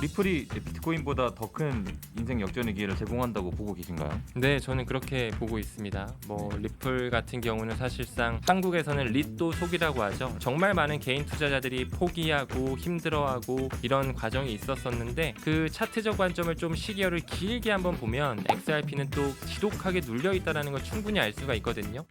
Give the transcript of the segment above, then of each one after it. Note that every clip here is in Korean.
리플이 비트코인보다 더 큰 인생 역전의 기회를 제공한다고 보고 계신가요? 네, 저는 그렇게 보고 있습니다. 뭐 리플 같은 경우는 사실상 한국에서는 리또 속이라고 하죠. 정말 많은 개인 투자자들이 포기하고 힘들어하고 이런 과정이 있었었는데 그 차트적 관점을 좀 시기열을 길게 한번 보면 XRP는 또 지독하게 눌려 있다는 걸 충분히 알 수가 있거든요.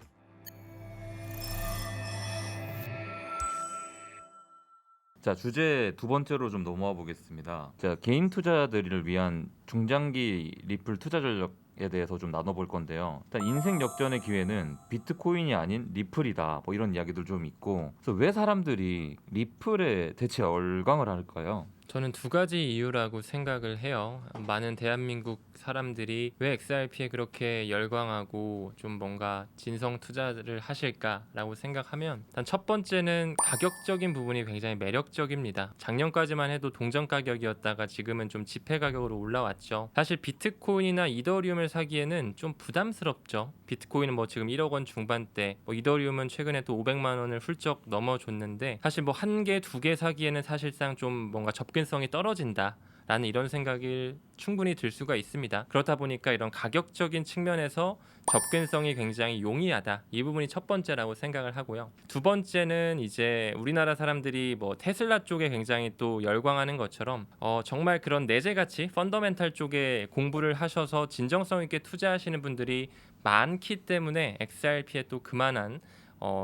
자, 주제 두 번째로 좀 넘어와 보겠습니다. 자, 개인 투자자들을 위한 중장기 리플 투자 전략에 대해서 좀 나눠볼 건데요. 일단 인생 역전의 기회는 비트코인이 아닌 리플이다. 뭐 이런 이야기들 좀 있고. 그래서 왜 사람들이 리플에 대체 열광을 할까요? 저는 두 가지 이유라고 생각을 해요. 많은 대한민국 사람들이 왜 XRP에 그렇게 열광하고 좀 뭔가 진성 투자를 하실까라고 생각하면 일단 첫 번째는 가격적인 부분이 굉장히 매력적입니다. 작년까지만 해도 동전 가격이었다가 지금은 좀 지폐 가격으로 올라왔죠. 사실 비트코인이나 이더리움을 사기에는 좀 부담스럽죠. 비트코인은 뭐 지금 1억 원 중반대, 뭐 이더리움은 최근에 또 500만 원을 훌쩍 넘어줬는데 사실 뭐 한 개, 두 개 사기에는 사실상 좀 뭔가 접근성이 떨어진다. 라는 이런 생각이 충분히 들 수가 있습니다. 그렇다 보니까 이런 가격적인 측면에서 접근성이 굉장히 용이하다. 이 부분이 첫 번째라고 생각을 하고요. 두 번째는 이제 우리나라 사람들이 뭐 테슬라 쪽에 굉장히 또 열광하는 것처럼 정말 그런 내재 가치, 펀더멘탈 쪽에 공부를 하셔서 진정성 있게 투자하시는 분들이 많기 때문에 XRP에 또 그만한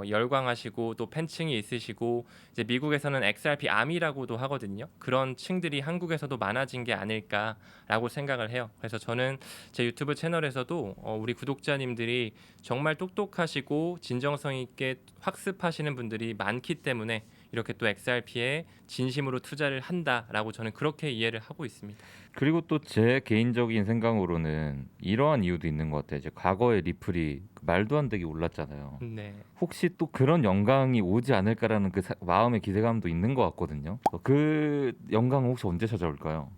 열광하시고 또 팬층이 있으시고 이제 미국에서는 XRP 아미라고도 하거든요. 그런 층들이 한국에서도 많아진 게 아닐까라고 생각을 해요. 그래서 저는 제 유튜브 채널에서도 우리 구독자님들이 정말 똑똑하시고 진정성 있게 학습하시는 분들이 많기 때문에 이렇게 또 XRP에 진심으로 투자를 한다라고 저는 그렇게 이해를 하고 있습니다. 그리고 또 제 개인적인 생각으로는 이러한 이유도 있는 것 같아요. 이제 과거에 리플이 말도 안 되게 올랐잖아요. 네. 혹시 또 그런 영광이 오지 않을까라는 그 마음의 기대감도 있는 것 같거든요. 그 영광은 혹시 언제 찾아올까요?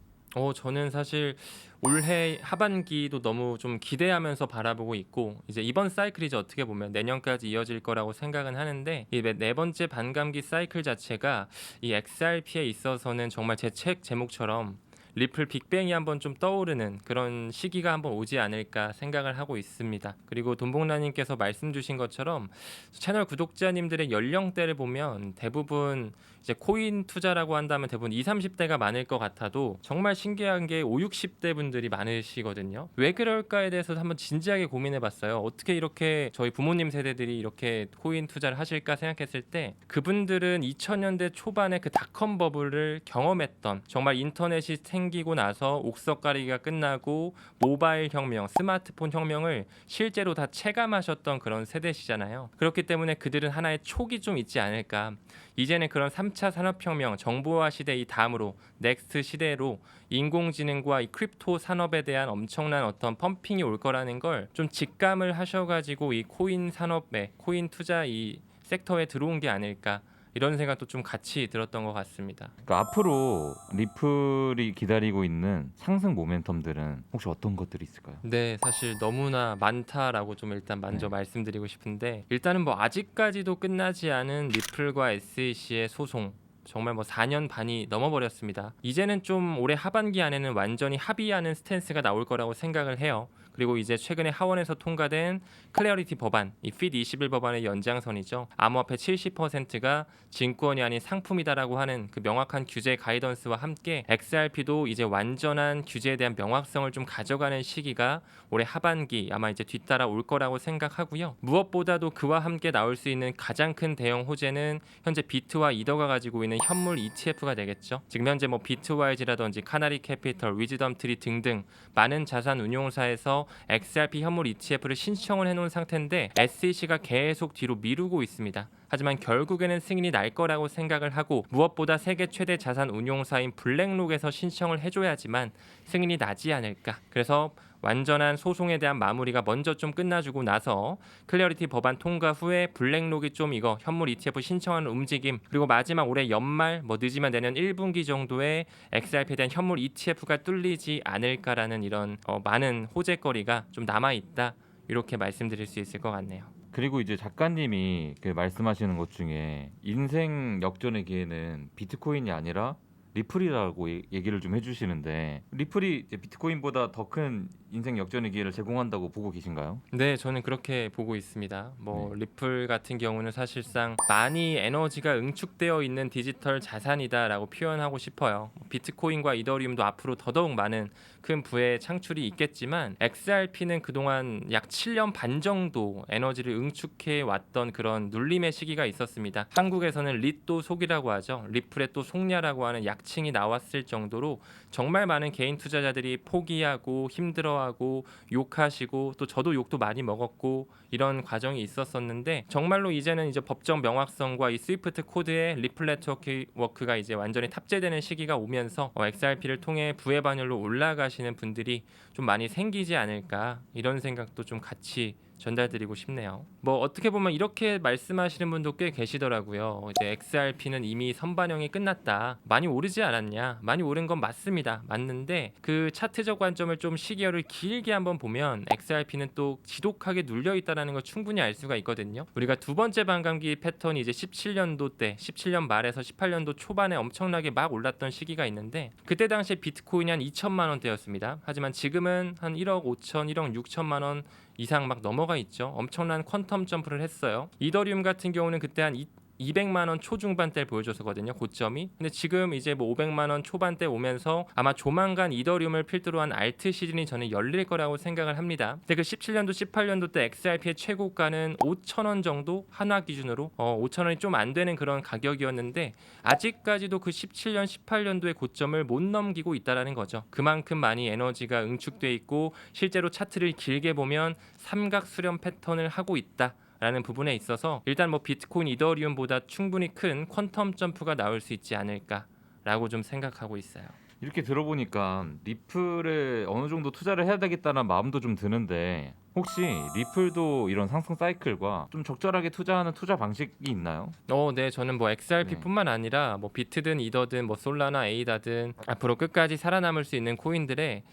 저는 사실 올해 하반기도 너무 좀 기대하면서 바라보고 있고 이제 이번 사이클이 이제 어떻게 보면 내년까지 이어질 거라고 생각은 하는데 이 네 번째 반감기 사이클 자체가 이 XRP에 있어서는 정말 제 책 제목처럼 리플 빅뱅이 한번 좀 떠오르는 그런 시기가 한번 오지 않을까 생각을 하고 있습니다. 그리고 돈봉라님께서 말씀 주신 것처럼 채널 구독자님들의 연령대를 보면 대부분 이제 코인 투자라고 한다면 대부분 20, 30대가 많을 것 같아도 정말 신기한 게 5, 60대 분들이 많으시거든요. 왜 그럴까에 대해서 한번 진지하게 고민해 봤어요. 어떻게 이렇게 저희 부모님 세대들이 이렇게 코인 투자를 하실까 생각했을 때 그분들은 2000년대 초반에 그 닷컴 버블을 경험했던 정말 인터넷이 생기고 나서 옥석 가리기가 끝나고 모바일 혁명, 스마트폰 혁명을 실제로 다 체감하셨던 그런 세대시잖아요. 그렇기 때문에 그들은 하나의 촉이 좀 있지 않을까. 이제는 그런 3차 산업혁명, 정보화 시대 이 다음으로 넥스트 시대로 인공지능과 이 크립토 산업에 대한 엄청난 어떤 펌핑이 올 거라는 걸 좀 직감을 하셔가지고 이 코인 산업에, 코인 투자 이 섹터에 들어온 게 아닐까 이런 생각도 좀 같이 들었던 것 같습니다. 그러니까 앞으로 리플이 기다리고 있는 상승 모멘텀들은 혹시 어떤 것들이 있을까요? 네, 사실 너무나 많다라고 좀 일단 먼저 네. 말씀드리고 싶은데 일단은 뭐 아직까지도 끝나지 않은 리플과 SEC의 소송 정말 뭐 4년 반이 넘어버렸습니다. 이제는 좀 올해 하반기 안에는 완전히 합의하는 스탠스가 나올 거라고 생각을 해요. 그리고 이제 최근에 하원에서 통과된 클래리티 법안, 이 fit 21 법안의 연장선이죠. 암호화폐 70%가 증권이 아닌 상품이다라고 하는 그 명확한 규제 가이던스와 함께 XRP도 이제 완전한 규제에 대한 명확성을 좀 가져가는 시기가 올해 하반기 아마 이제 뒤따라 올 거라고 생각하고요. 무엇보다도 그와 함께 나올 수 있는 가장 큰 대형 호재는 현재 비트와 이더가 가지고 있는 현물 ETF가 되겠죠. 지금 현재 뭐 비트와이즈라든지 카나리 캐피털, 위즈덤 트리 등등 많은 자산 운용사에서 XRP 현물 ETF를 신청을 해놓은 상태인데 SEC가 계속 뒤로 미루고 있습니다. 하지만 결국에는 승인이 날 거라고 생각을 하고 무엇보다 세계 최대 자산 운용사인 블랙록에서 신청을 해줘야지만 승인이 나지 않을까. 그래서 완전한 소송에 대한 마무리가 먼저 좀 끝나주고 나서 클래리티 법안 통과 후에 블랙록이 좀 이거 현물 ETF 신청하는 움직임 그리고 마지막 올해 연말 뭐 늦으면 내년 1분기 정도에 XRP에 대한 현물 ETF가 뚫리지 않을까라는 이런 많은 호재거리가 좀 남아있다 이렇게 말씀드릴 수 있을 것 같네요. 그리고 이제 작가님이 그 말씀하시는 것 중에 인생 역전의 기회는 비트코인이 아니라 리플이라고 얘기를 좀 해주시는데 리플이 이제 비트코인보다 더 큰 인생 역전의 기회를 제공한다고 보고 계신가요? 네, 저는 그렇게 보고 있습니다. 뭐 네. 리플 같은 경우는 사실상 많이 에너지가 응축되어 있는 디지털 자산이다라고 표현하고 싶어요. 비트코인과 이더리움도 앞으로 더더욱 많은 큰 부의 창출이 있겠지만 XRP는 그동안 약 7년 반 정도 에너지를 응축해 왔던 그런 눌림의 시기가 있었습니다. 한국에서는 릿도 속이라고 하죠. 리플의 또 속냐라고 하는 약칭이 나왔을 정도로 정말 많은 개인 투자자들이 포기하고 힘들어하고 욕하시고 또 저도 욕도 많이 먹었고 이런 과정이 있었었는데 정말로 이제는 이제 법적 명확성과 이 스위프트 코드의 리플 네트워크가 이제 완전히 탑재되는 시기가 오면서 XRP를 통해 부의 반열로 올라가시는 분들이 좀 많이 생기지 않을까 이런 생각도 좀 같이 전달드리고 싶네요. 뭐 어떻게 보면 이렇게 말씀하시는 분도 꽤 계시더라고요. 이제 XRP는 이미 선반영이 끝났다. 많이 오르지 않았냐? 많이 오른 건 맞습니다. 맞는데 그 차트적 관점을 좀 시기열을 길게 한번 보면 XRP는 또 지독하게 눌려 있다라는 걸 충분히 알 수가 있거든요. 우리가 두 번째 반감기 패턴이 이제 17년도 때, 17년 말에서 18년도 초반에 엄청나게 막 올랐던 시기가 있는데 그때 당시에 비트코인이 한 2천만 원대였습니다. 하지만 지금은 한 1억 5천, 1억 6천만 원 이상 막 넘어가 있죠. 엄청난 퀀텀 점프를 했어요. 이더리움 같은 경우는 그때 한 200만 원 초중반대를 보여줬었거든요. 고점이. 근데 지금 이제 뭐 500만 원 초반대 오면서 아마 조만간 이더리움을 필두로 한 알트 시즌이 저는 열릴 거라고 생각을 합니다. 근데 그 17년도 18년도 때 XRP의 최고가는 5,000원 정도 한화 기준으로 5,000원이 좀 안 되는 그런 가격이었는데 아직까지도 그 17년 18년도의 고점을 못 넘기고 있다라는 거죠. 그만큼 많이 에너지가 응축돼 있고 실제로 차트를 길게 보면 삼각 수렴 패턴을 하고 있다. 라는 부분에 있어서 일단 뭐 비트코인 이더리움보다 충분히 큰 퀀텀 점프가 나올 수 있지 않을까라고 좀 생각하고 있어요. 이렇게 들어보니까 리플에 어느 정도 투자를 해야 되겠다는 마음도 좀 드는데 혹시 리플도 이런 상승 사이클과 좀 적절하게 투자하는 투자 방식이 있나요? 네, 저는 뭐 네. XRP뿐만 아니라 뭐 비트든 이더든 뭐 솔라나 에이다든 앞으로 끝까지 살아남을 수 있는 코인들에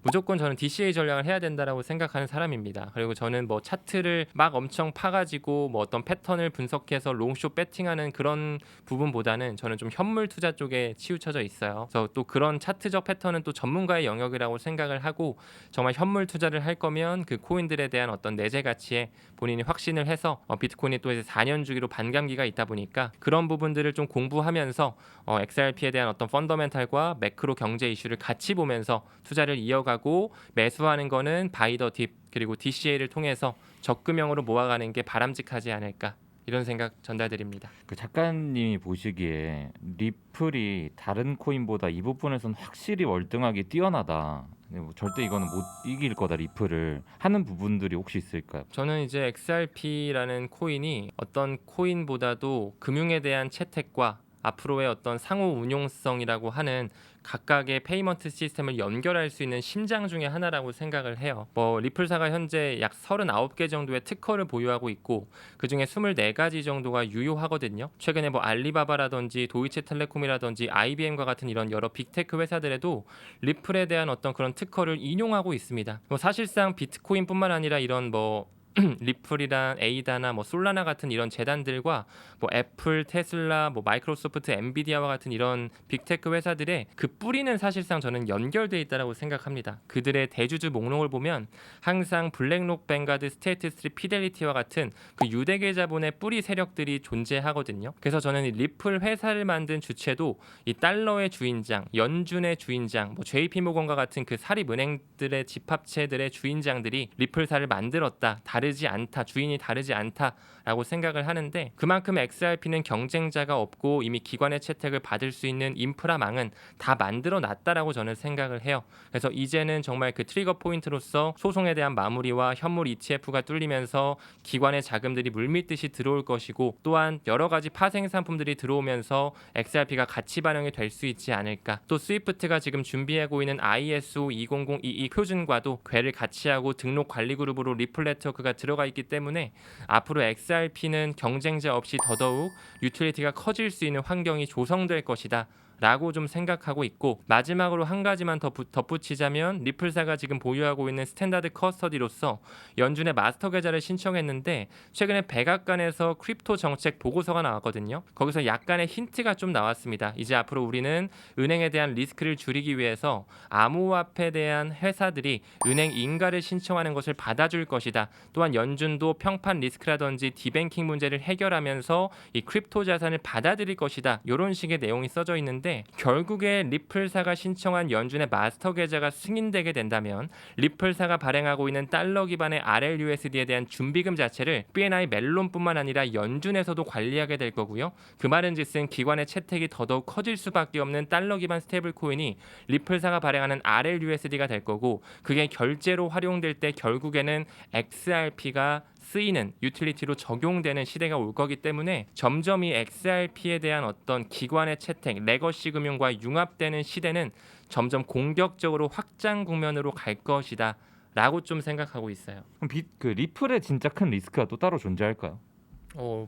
무조건 저는 DCA 전략을 해야 된다라고 생각하는 사람입니다. 그리고 저는 뭐 차트를 막 엄청 파가지고 뭐 어떤 패턴을 분석해서 롱숏 배팅하는 그런 부분보다는 저는 좀 현물 투자 쪽에 치우쳐져 있어요. 그래서 또 그런 차트적 패턴은 또 전문가의 영역이라고 생각을 하고 정말 현물 투자를 할 거면 그 코인들에 대한 어떤 내재 가치에 본인이 확신을 해서 비트코인이 또 이제 4년 주기로 반감기가 있다 보니까 그런 부분들을 좀 공부하면서 XRP에 대한 어떤 펀더멘탈과 매크로 경제 이슈를 같이 보면서 투자를 이어가고 매수하는 거는 바이 더 딥 그리고 DCA를 통해서 적금형으로 모아가는 게 바람직하지 않을까 이런 생각 전달드립니다. 그 작가님이 보시기에 리플이 다른 코인보다 이 부분에선 확실히 월등하게 뛰어나다. 뭐 절대 이거는 못 이길 거다 리플을 하는 부분들이 혹시 있을까요? 저는 이제 XRP라는 코인이 어떤 코인보다도 금융에 대한 채택과 앞으로의 어떤 상호 운용성이라고 하는 각각의 페이먼트 시스템을 연결할 수 있는 심장 중에 하나라고 생각을 해요. 뭐 리플사가 현재 약 39개 정도의 특허를 보유하고 있고 그중에 24가지 정도가 유효하거든요. 최근에 뭐 알리바바라든지 도이체텔레콤이라든지 IBM과 같은 이런 여러 빅테크 회사들에도 리플에 대한 어떤 그런 특허를 인용하고 있습니다. 뭐 사실상 비트코인뿐만 아니라 이런 뭐 리플이랑 에이다나 뭐 솔라나 같은 이런 재단들과 뭐 애플, 테슬라, 뭐 마이크로소프트, 엔비디아와 같은 이런 빅테크 회사들의 그 뿌리는 사실상 저는 연결돼 있다라고 생각합니다. 그들의 대주주 목록을 보면 항상 블랙록, 뱅가드, 스테이트 스트리트, 피델리티와 같은 그 유대계 자본의 뿌리 세력들이 존재하거든요. 그래서 저는 이 리플 회사를 만든 주체도 이 달러의 주인장, 연준의 주인장, 뭐 JP모건과 같은 그 사립은행들의 집합체들의 주인장들이 리플사를 만들었다. 다르지 않다. 주인이 다르지 않다라고 생각을 하는데 그만큼 XRP는 경쟁자가 없고 이미 기관의 채택을 받을 수 있는 인프라망은 다 만들어 놨다라고 저는 생각을 해요. 그래서 이제는 정말 그 트리거 포인트로서 소송에 대한 마무리와 현물 ETF가 뚫리면서 기관의 자금들이 물밀듯이 들어올 것이고 또한 여러 가지 파생 상품들이 들어오면서 XRP가 가치 반영이 될 수 있지 않을까. 또 스위프트가 지금 준비하고 있는 ISO 20022 표준과도 궤를 같이 하고 등록 관리 그룹으로 리플 네트워크가 들어가 있기 때문에 앞으로 XRP는 경쟁자 없이 더더욱 유틸리티가 커질 수 있는 환경이 조성될 것이다 라고 좀 생각하고 있고, 마지막으로 한 가지만 더 덧붙이자면 리플사가 지금 보유하고 있는 스탠다드 커스터디로서 연준의 마스터 계좌를 신청했는데 최근에 백악관에서 크립토 정책 보고서가 나왔거든요. 거기서 약간의 힌트가 좀 나왔습니다. 이제 앞으로 우리는 은행에 대한 리스크를 줄이기 위해서 암호화폐에 대한 회사들이 은행 인가를 신청하는 것을 받아줄 것이다. 또한 연준도 평판 리스크라든지 디뱅킹 문제를 해결하면서 이 크립토 자산을 받아들일 것이다. 이런 식의 내용이 써져 있는데, 결국에 리플사가 신청한 연준의 마스터 계좌가 승인되게 된다면 리플사가 발행하고 있는 달러 기반의 RLUSD에 대한 준비금 자체를 BNI 멜론뿐만 아니라 연준에서도 관리하게 될 거고요. 그 말은즉슨 기관의 채택이 더더욱 커질 수밖에 없는 달러 기반 스테이블 코인이 리플사가 발행하는 RLUSD가 될 거고, 그게 결제로 활용될 때 결국에는 XRP가 쓰이는 유틸리티로 적용되는 시대가 올 거기 때문에 점점 이 XRP에 대한 어떤 기관의 채택, 레거시 금융과 융합되는 시대는 점점 공격적으로 확장 국면으로 갈 것이다 라고 좀 생각하고 있어요. 그럼 그 리플에 진짜 큰 리스크가 또 따로 존재할까요?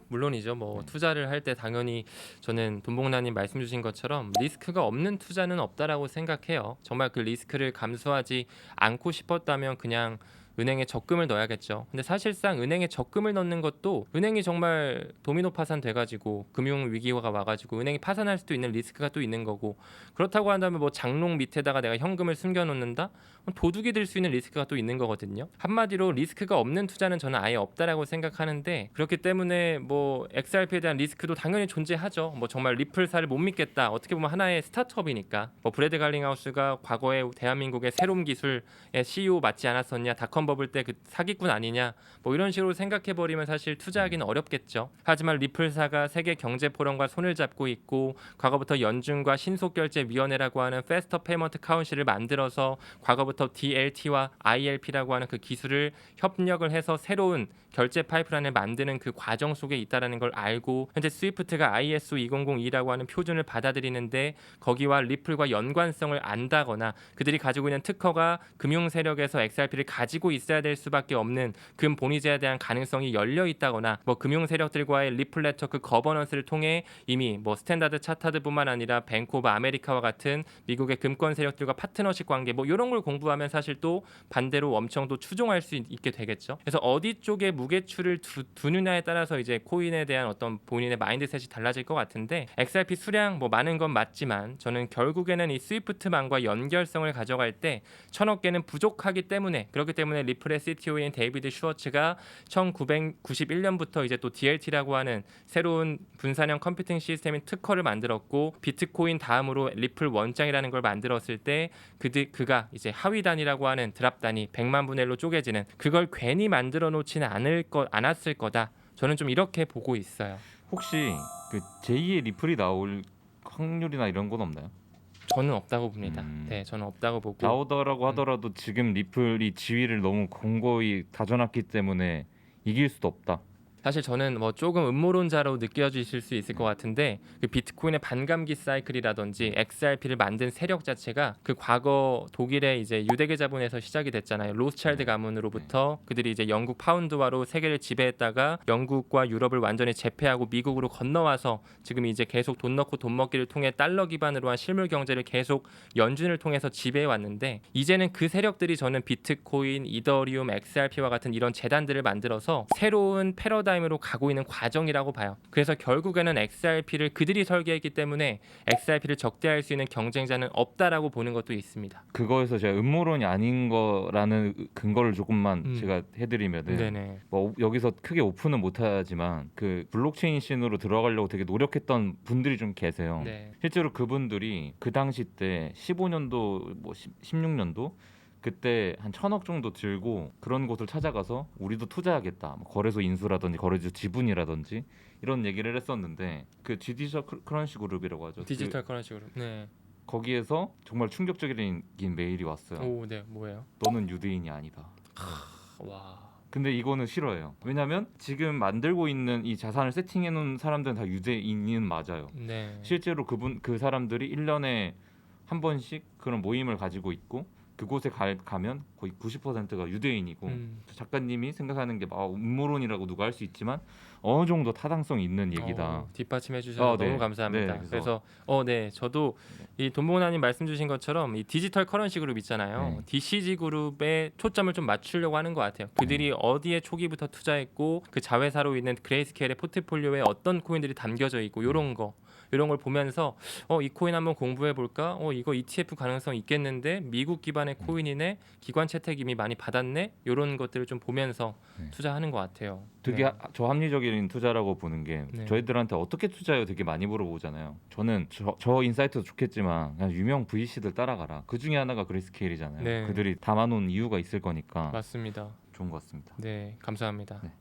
물론이죠. 뭐 투자를 할 때 당연히 저는 돈봉나님 말씀 주신 것처럼 리스크가 없는 투자는 없다라고 생각해요. 정말 그 리스크를 감수하지 않고 싶었다면 그냥 은행에 적금을 넣어야겠죠. 근데 사실상 은행에 적금을 넣는 것도 은행이 정말 도미노 파산 돼가지고 금융 위기가 와가지고 은행이 파산할 수도 있는 리스크가 또 있는 거고, 그렇다고 한다면 뭐 장롱 밑에다가 내가 현금을 숨겨놓는다? 도둑이 될 수 있는 리스크가 또 있는 거거든요. 한마디로 리스크가 없는 투자는 저는 아예 없다라고 생각하는데, 그렇기 때문에 뭐 XRP에 대한 리스크도 당연히 존재하죠. 뭐 정말 리플사를 못 믿겠다. 어떻게 보면 하나의 스타트업이니까. 뭐 브래드 갈링하우스가 과거에 대한민국의 새로운 기술의 CEO 맞지 않았었냐, 닷컴 버블 때 그 사기꾼 아니냐, 뭐 이런 식으로 생각해 버리면 사실 투자하기는 어렵겠죠. 하지만 리플사가 세계 경제 포럼과 손을 잡고 있고, 과거부터 연준과 신속결제위원회라고 하는 페스터 페이먼트 카운실을 만들어서 과거부터 DLT와 ILP라고 하는 그 기술을 협력을 해서 새로운 결제 파이프라인을 만드는 그 과정 속에 있다라는 걸 알고, 현재 스위프트가 ISO 2002라고 하는 표준을 받아들이는데 거기와 리플과 연관성을 안다거나, 그들이 가지고 있는 특허가 금융 세력에서 XRP를 가지고 있어야 될 수밖에 없는 금 본위제에 대한 가능성이 열려 있다거나, 뭐 금융 세력들과의 리플 네트워크 거버넌스를 통해 이미 뭐 스탠다드 차타드뿐만 아니라 뱅크 오브 아메리카와 같은 미국의 금권 세력들과 파트너십 관계, 뭐 이런 걸 공부하면 사실 또 반대로 엄청 또 추종할 수 있게 되겠죠. 그래서 어디 쪽에 무게추를 두느냐에 따라서 이제 코인에 대한 어떤 본인의 마인드셋이 달라질 것 같은데, XRP 수량 뭐 많은 건 맞지만 저는 결국에는 이 스위프트망과 연결성을 가져갈 때 1000억 개는 부족하기 때문에, 그렇기 때문에 리플의 CTO인 데이비드 슈워츠가 1991년부터 이제 또 DLT라고 하는 새로운 분산형 컴퓨팅 시스템인 특허를 만들었고, 비트코인 다음으로 리플 원장이라는 걸 만들었을 때 그가 이제 하위 단위라고 하는 드랍 단위 100만 분의 1로 쪼개지는 그걸 괜히 만들어 놓지는 않았을 거다. 저는 좀 이렇게 보고 있어요. 혹시 그 제2의 리플이 나올 확률이나 이런 건 없나요? 저는 없다고 봅니다. 네, 저는 없다고 보고, 나오더라고 하더라도 지금 리플이 지위를 너무 공고히 다져놨기 때문에 이길 수도 없다. 사실 저는 뭐 조금 음모론자로 느껴지실 수 있을 것 같은데, 그 비트코인의 반감기 사이클이라든지 XRP를 만든 세력 자체가 그 과거 독일의 이제 유대계 자본에서 시작이 됐잖아요. 로스차일드 가문으로부터 그들이 이제 영국 파운드화로 세계를 지배했다가 영국과 유럽을 완전히 제패하고 미국으로 건너와서 지금 이제 계속 돈 넣고 돈 먹기를 통해 달러 기반으로 한 실물 경제를 계속 연준을 통해서 지배해 왔는데, 이제는 그 세력들이 저는 비트코인, 이더리움, XRP와 같은 이런 재단들을 만들어서 새로운 패러다임으로 가고 있는 과정이라고 봐요. 그래서 결국에는 XRP를 그들이 설계했기 때문에 XRP를 적대할 수 있는 경쟁자는 없다라고 보는 것도 있습니다. 그거에서 제가 음모론이 아닌 거라는 근거를 조금만 제가 해드리면은, 네네. 뭐 여기서 크게 오픈은 못하지만 그 블록체인 씬으로 들어가려고 되게 노력했던 분들이 좀 계세요. 네. 실제로 그분들이 그 당시 때 15년도 뭐 16년도 그때 한 1000억 정도 들고 그런 곳을 찾아가서 우리도 투자하겠다, 뭐 거래소 인수라든지 거래소 지분이라든지 이런 얘기를 했었는데, 그 디지털 크런치 그룹이라고 하죠. 디지털 커런시 그룹. 네. 거기에서 정말 충격적인 메일이 왔어요. 오, 네. 뭐예요? 너는 유대인이 아니다. 와. 근데 이거는 싫어요. 왜냐면 지금 만들고 있는 이 자산을 세팅해 놓은 사람들은 다 유대인은 맞아요. 네. 실제로 그 사람들이 1년에 한 번씩 그런 모임을 가지고 있고, 그곳에 가면 거의 90%가 유대인이고 음. 작가님이 생각하는 게 음모론이라고 누가 할 수 있지만 어느 정도 타당성이 있는 얘기다. 뒷받침해 주셔서 네. 너무 감사합니다. 네, 그래서 네, 저도 이 돈봉나님 말씀 주신 것처럼 이 디지털 커런시 그룹 있잖아요. 네. DCG 그룹에 초점을 좀 맞추려고 하는 것 같아요. 그들이 어디에 초기부터 투자했고 그 자회사로 있는 그레이스케일의 포트폴리오에 어떤 코인들이 담겨져 있고 이런 걸 보면서 이 코인 한번 공부해 볼까? 이거 ETF 가능성 있겠는데 미국 기반의 코인이네. 기관 채택 이미 많이 받았네. 이런 것들을 좀 보면서 네. 투자하는 것 같아요. 되게 네. 저합리적인 투자라고 보는 게 네. 저희들한테 어떻게 투자해요 되게 많이 물어보잖아요. 저는 저 인사이트도 좋겠지만 그냥 유명 VC들 따라가라. 그 중에 하나가 그레이스케일이잖아요. 네. 그들이 담아놓은 이유가 있을 거니까 맞습니다. 좋은 것 같습니다. 네, 감사합니다. 네.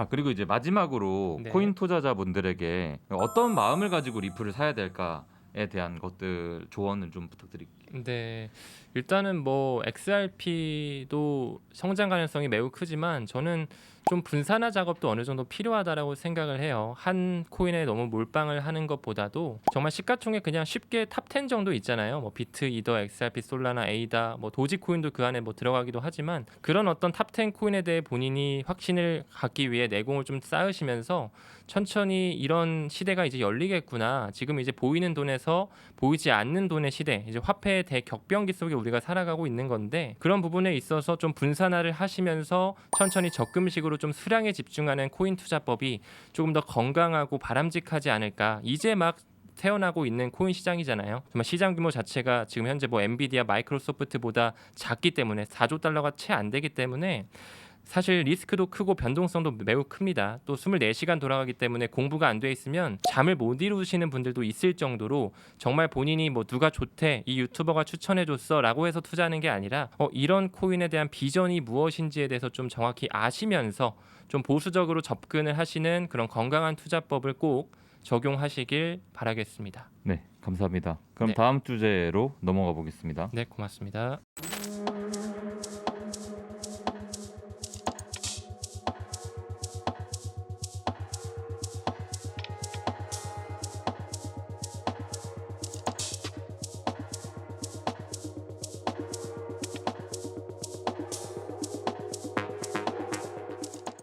그리고 이제 마지막으로 네. 코인 투자자분들에게 어떤 마음을 가지고 리플을 사야 될까에 대한 것들 조언을 좀 부탁드릴게요. 네, 일단은 뭐 XRP도 성장 가능성이 매우 크지만 저는 좀 분산화 작업도 어느 정도 필요하다라고 생각을 해요. 한 코인에 너무 몰빵을 하는 것보다도 정말 시가총액 그냥 쉽게 탑 10 정도 있잖아요. 뭐 비트, 이더, XRP, 솔라나, 에이다, 뭐 도지 코인도 그 안에 뭐 들어가기도 하지만 그런 어떤 탑 10 코인에 대해 본인이 확신을 갖기 위해 내공을 좀 쌓으시면서 천천히 이런 시대가 이제 열리겠구나. 지금 이제 보이는 돈에서 보이지 않는 돈의 시대, 이제 화폐의 대격변기 속에 우리가 살아가고 있는 건데 그런 부분에 있어서 좀 분산화를 하시면서 천천히 적금식으로 좀 수량에 집중하는 코인 투자법이 조금 더 건강하고 바람직하지 않을까. 이제 막 태어나고 있는 코인 시장이잖아요. 정말 시장 규모 자체가 지금 현재 뭐 엔비디아, 마이크로소프트보다 작기 때문에 4조 달러가 채 안 되기 때문에 사실 리스크도 크고 변동성도 매우 큽니다. 또 24시간 돌아가기 때문에 공부가 안 돼 있으면 잠을 못 이루시는 분들도 있을 정도로 정말 본인이 뭐 누가 좋대, 이 유튜버가 추천해 줬어라고 해서 투자하는 게 아니라 이런 코인에 대한 비전이 무엇인지에 대해서 좀 정확히 아시면서 좀 보수적으로 접근을 하시는 그런 건강한 투자법을 꼭 적용하시길 바라겠습니다. 네, 감사합니다. 그럼 네. 다음 주제로 넘어가 보겠습니다. 네, 고맙습니다.